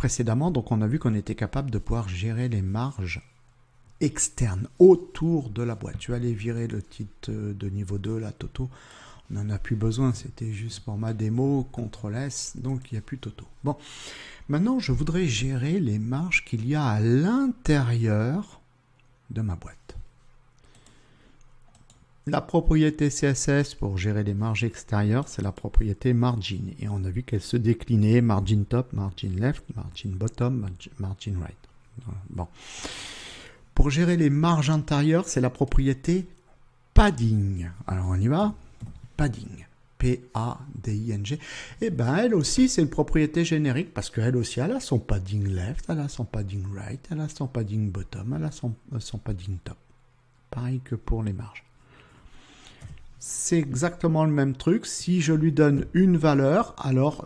précédemment, donc on a vu qu'on était capable de pouvoir gérer les marges externes autour de la boîte. Je vais aller virer le titre de niveau 2, la Toto. On n'en a plus besoin, c'était juste pour ma démo, CTRL-S, donc il n'y a plus Toto. Bon, maintenant je voudrais gérer les marges qu'il y a à l'intérieur de ma boîte. La propriété CSS pour gérer les marges extérieures, c'est la propriété margin. Et on a vu qu'elle se déclinait margin top, margin left, margin bottom, margin right. Bon. Pour gérer les marges intérieures, c'est la propriété padding. Alors on y va. Padding. P-A-D-I-N-G. Et bien elle aussi, c'est une propriété générique parce qu'elle aussi, elle a son padding left, elle a son padding right, elle a son padding bottom, elle a son padding top. Pareil que pour les marges. C'est exactement le même truc. Si je lui donne une valeur, alors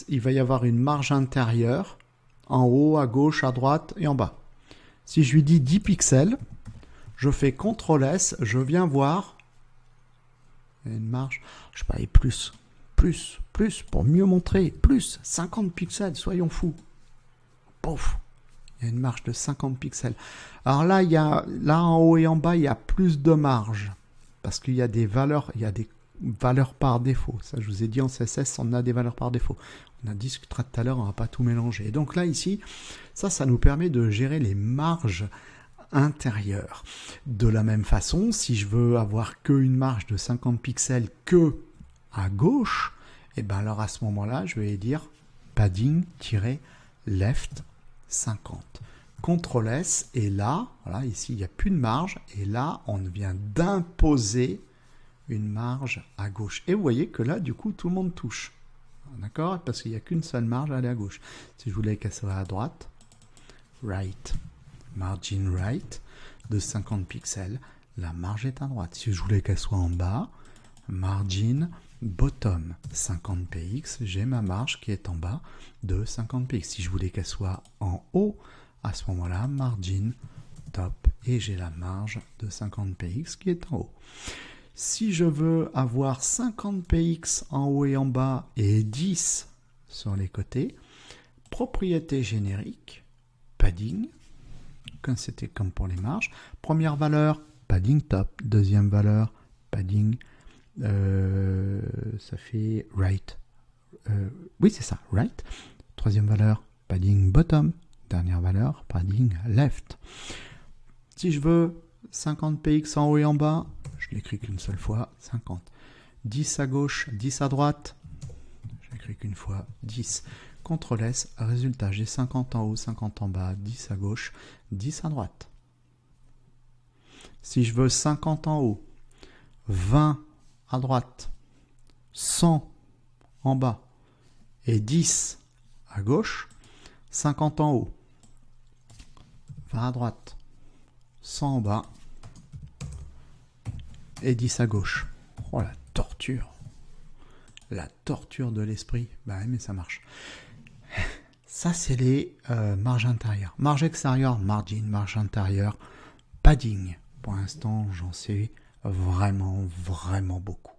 il va y avoir une marge intérieure en haut, à gauche, à droite et en bas. Si je lui dis 10 pixels, je fais CTRL-S, je viens voir une marge, je sais pas, et plus, pour mieux montrer, plus 50 pixels, soyons fous. Pouf, il y a une marge de 50 pixels. Alors là, là en haut et en bas, il y a plus de marge. Parce qu'il y a des valeurs, par défaut. Ça, je vous ai dit en CSS, on a des valeurs par défaut. On en discutera tout à l'heure, on ne va pas tout mélanger. Et donc là, ici, ça nous permet de gérer les marges intérieures. De la même façon, si je veux avoir qu'une marge de 50 pixels que à gauche, et bien alors à ce moment-là, je vais dire padding-left 50. CTRL-S, et là, voilà, ici, il n'y a plus de marge, et là, on vient d'imposer une marge à gauche. Et vous voyez que là, du coup, tout le monde touche. D'accord? Parce qu'il n'y a qu'une seule marge à aller à gauche. Si je voulais qu'elle soit à droite, right, margin right, de 50 pixels, la marge est à droite. Si je voulais qu'elle soit en bas, margin bottom 50 px, j'ai ma marge qui est en bas de 50 px. Si je voulais qu'elle soit en haut, à ce moment-là, margin top, et j'ai la marge de 50 px qui est en haut. Si je veux avoir 50 px en haut et en bas et 10 sur les côtés, propriété générique, padding, comme c'était comme pour les marges. Première valeur, padding top. Deuxième valeur, padding, ça fait right. Oui, c'est ça, right. Troisième valeur, padding bottom. Dernière valeur, padding left. Si je veux 50 px en haut et en bas, je l'écris qu'une seule fois, 50. 10 à gauche, 10 à droite, je l'écris qu'une fois, 10. CTRL-S, résultat, j'ai 50 en haut, 50 en bas, 10 à gauche, 10 à droite. Si je veux 50 en haut, 20 à droite, 100 en bas et 10 à gauche, 50 en haut, 20 à droite, 100 en bas et 10 à gauche. Oh la torture! La torture de l'esprit. Bah mais ça marche. Ça c'est les marges intérieures. Marge extérieure, margin, marge intérieure, padding. Pour l'instant j'en sais vraiment beaucoup.